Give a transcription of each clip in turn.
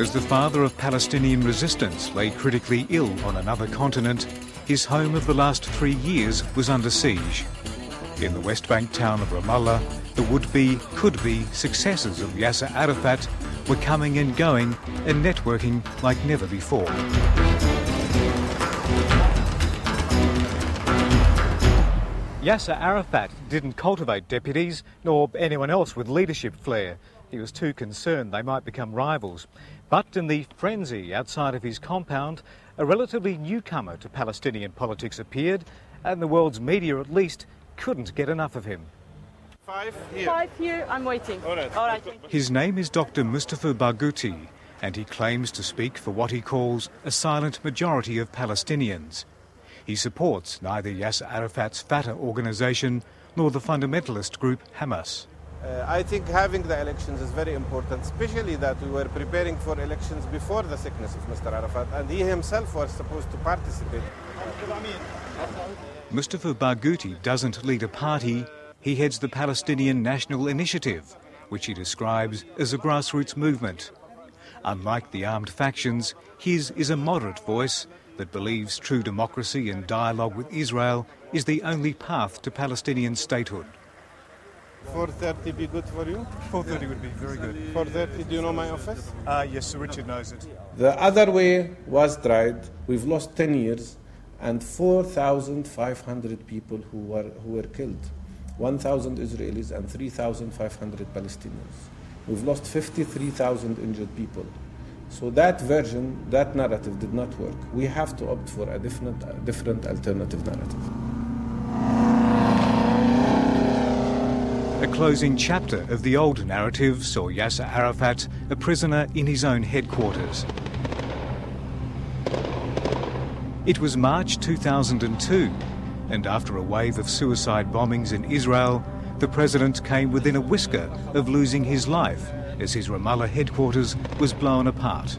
As the father of Palestinian resistance lay critically ill on another continent, his home of the last 3 years was under siege. In the West Bank town of Ramallah, the would-be, could-be successors of Yasser Arafat were coming and going and networking like never before. Yasser Arafat didn't cultivate deputies, nor anyone else with leadership flair. He was too concerned they might become rivals. But in the frenzy outside of his compound, a relatively newcomer to Palestinian politics appeared, and the world's media at least couldn't get enough of him. 5 here. 5 here, I'm waiting. All right. His name is Dr. Mustafa Barghouhti, and he claims to speak for what he calls a silent majority of Palestinians. He supports neither Yasser Arafat's Fatah organisation nor the fundamentalist group Hamas. I think having the elections is very important, especially that we were preparing for elections before the sickness of Mr. Arafat, and he himself was supposed to participate. Mustafa Barghouhti doesn't lead a party, he heads the Palestinian National Initiative, which he describes as a grassroots movement. Unlike the armed factions, his is a moderate voice that believes true democracy and dialogue with Israel is the only path to Palestinian statehood. 4:30 be good for you? 4:30 would be very good. 4:30, do you know my office? Yes, Sir Richard knows it. The other way was tried. We've lost 10 years and 4,500 people who were killed. 1,000 Israelis and 3,500 Palestinians. We've lost 53,000 injured people. So that version, that narrative did not work. We have to opt for a different alternative narrative. A closing chapter of the old narrative saw Yasser Arafat a prisoner in his own headquarters. It was March 2002, and after a wave of suicide bombings in Israel, the president came within a whisker of losing his life as his Ramallah headquarters was blown apart.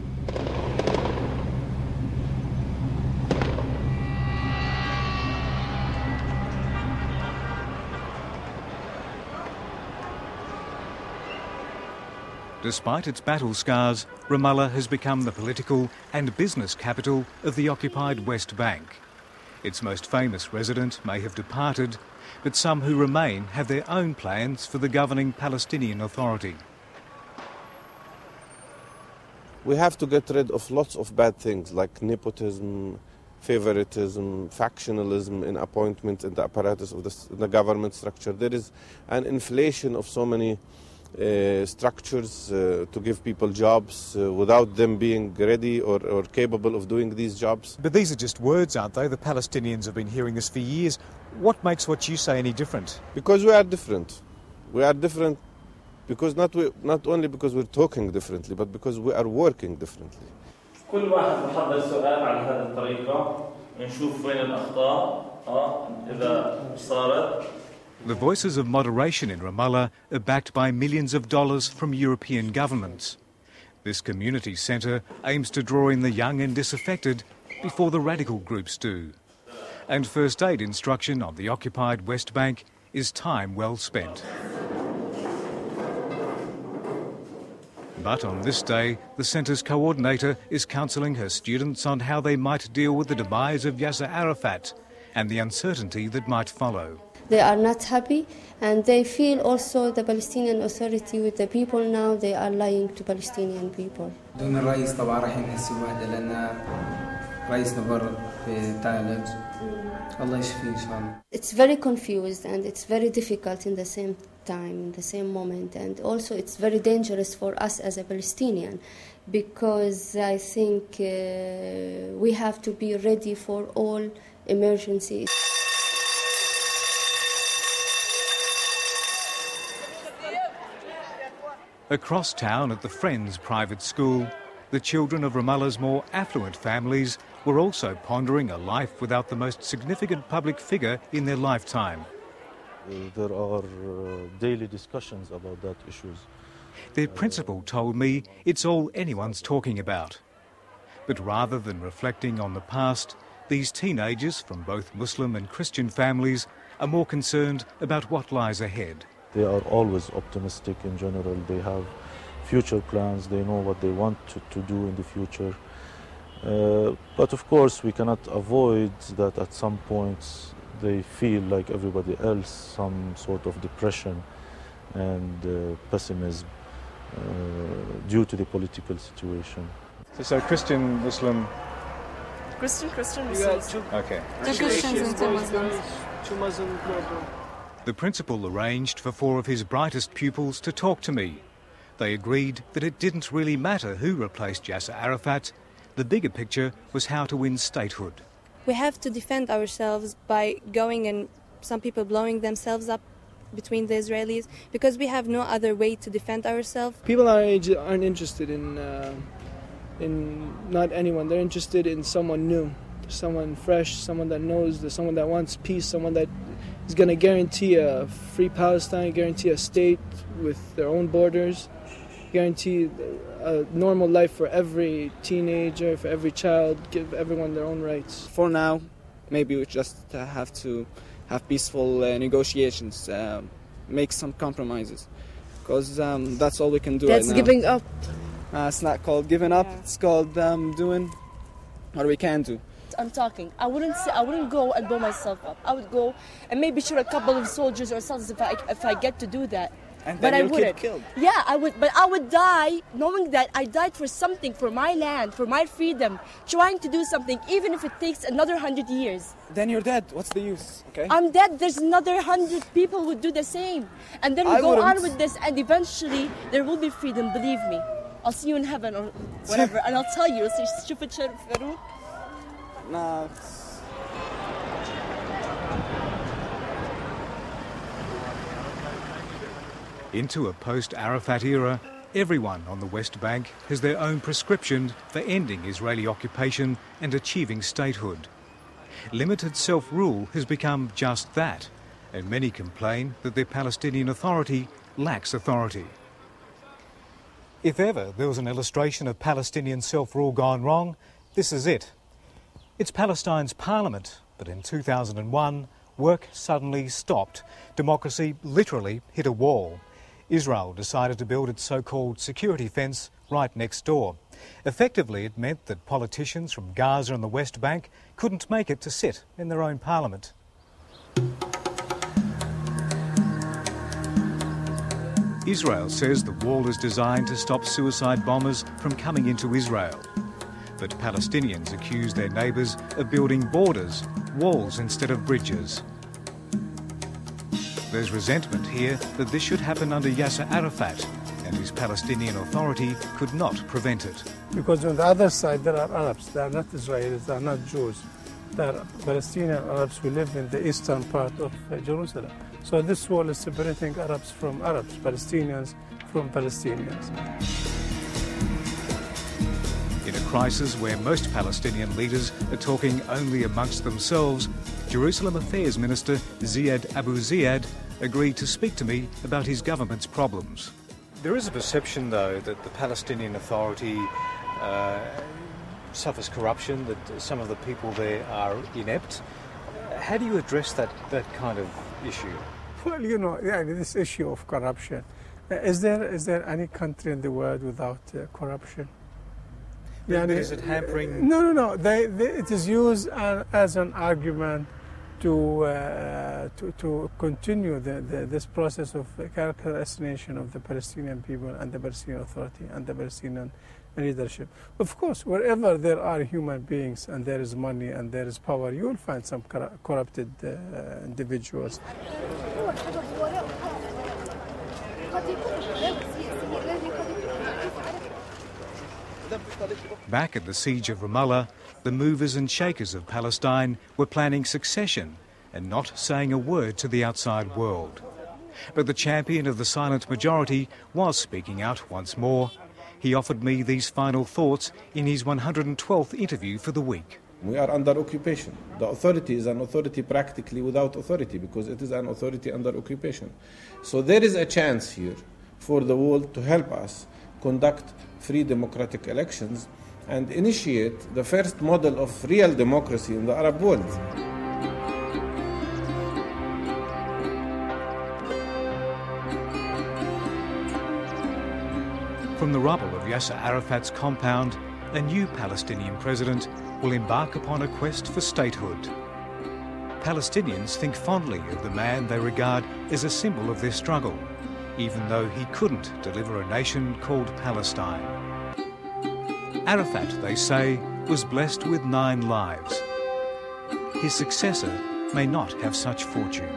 Despite its battle scars, Ramallah has become the political and business capital of the occupied West Bank. Its most famous resident may have departed, but some who remain have their own plans for the governing Palestinian Authority. We have to get rid of lots of bad things like nepotism, favoritism, factionalism in appointments in the apparatus of the government structure. There is an inflation of so many structures to give people jobs without them being ready or capable of doing these jobs. But these are just words, aren't they? The Palestinians have been hearing this for years. What makes what you say any different? Because we are different. We are different because not only because we're talking differently, but because we are working differently. كل واحد محضر سؤال على هذه الطريقة نشوف وين الأخطاء إذا صارت. The voices of moderation in Ramallah are backed by millions of dollars from European governments. This community centre aims to draw in the young and disaffected before the radical groups do. And first aid instruction on the occupied West Bank is time well spent. But on this day, the centre's coordinator is counselling her students on how they might deal with the demise of Yasser Arafat and the uncertainty that might follow. They are not happy, and they feel also the Palestinian Authority with the people now, they are lying to Palestinian people. It's very confused and it's very difficult in the same time, in the same moment, and also it's very dangerous for us as a Palestinian because I think we have to be ready for all emergencies. Across town at the Friends private school, the children of Ramallah's more affluent families were also pondering a life without the most significant public figure in their lifetime. There are daily discussions about that issues. Their principal told me it's all anyone's talking about. But rather than reflecting on the past, these teenagers from both Muslim and Christian families are more concerned about what lies ahead. They are always optimistic in general. They have future plans, they know what they want to do in the future. But of course, we cannot avoid that at some points they feel like everybody else, some sort of depression and pessimism due to the political situation. So Christian, Muslim... Christian, Muslims. Okay. Two Christians and two Muslims. The principal arranged for 4 of his brightest pupils to talk to me. They agreed that it didn't really matter who replaced Yasser Arafat. The bigger picture was how to win statehood. We have to defend ourselves by going and some people blowing themselves up between the Israelis because we have no other way to defend ourselves. People aren't interested in not anyone. They're interested in someone new, someone fresh, someone that knows, someone that wants peace, someone that is going to guarantee a free Palestine, guarantee a state with their own borders, guarantee a normal life for every teenager, for every child, give everyone their own rights. For now, maybe we just have to have peaceful negotiations, make some compromises, because that's all we can do right now. That's giving up. It's not called giving up, it's called doing what we can do. I'm talking. I wouldn't go and blow myself up. I would go and maybe shoot a couple of soldiers or soldiers if I get to do that. And but then I you'll wouldn't. get killed. Yeah, I would. But I would die knowing that I died for something, for my land, for my freedom, trying to do something, even if it takes another 100 years. Then you're dead. What's the use? Okay. I'm dead. There's another 100 people who would do the same, and then we go on with this, and eventually there will be freedom. Believe me. I'll see you in heaven or whatever, and I'll tell you. Nah. Into a post-Arafat era, everyone on the West Bank has their own prescription for ending Israeli occupation and achieving statehood. Limited self-rule has become just that, and many complain that their Palestinian Authority lacks authority. If ever there was an illustration of Palestinian self-rule gone wrong, this is it. It's Palestine's parliament, but in 2001, work suddenly stopped. Democracy literally hit a wall. Israel decided to build its so-called security fence right next door. Effectively, it meant that politicians from Gaza and the West Bank couldn't make it to sit in their own parliament. Israel says the wall is designed to stop suicide bombers from coming into Israel. But Palestinians accuse their neighbours of building borders, walls instead of bridges. There's resentment here that this should happen under Yasser Arafat, and his Palestinian Authority could not prevent it. Because on the other side there are Arabs, they are not Israelis, they are not Jews. They are Palestinian Arabs who live in the eastern part of Jerusalem. So this wall is separating Arabs from Arabs, Palestinians from Palestinians. In a crisis where most Palestinian leaders are talking only amongst themselves, Jerusalem Affairs Minister Ziad Abu Ziad agreed to speak to me about his government's problems. There is a perception, though, that the Palestinian Authority suffers corruption, that some of the people there are inept. How do you address that kind of issue? Well, you know, this issue of corruption, is there any country in the world without corruption? Is it hampering? No. It is used as an argument to continue this process of character assassination of the Palestinian people and the Palestinian Authority and the Palestinian leadership. Of course, wherever there are human beings and there is money and there is power, you will find some corrupted individuals. Back at the siege of Ramallah, the movers and shakers of Palestine were planning succession and not saying a word to the outside world. But the champion of the silent majority was speaking out once more. He offered me these final thoughts in his 112th interview for the week. We are under occupation. The authority is an authority practically without authority because it is an authority under occupation. So there is a chance here for the world to help us conduct free democratic elections and initiate the first model of real democracy in the Arab world. From the rubble of Yasser Arafat's compound, a new Palestinian president will embark upon a quest for statehood. Palestinians think fondly of the man they regard as a symbol of their struggle, even though he couldn't deliver a nation called Palestine. Arafat, they say, was blessed with 9 lives. His successor may not have such fortune.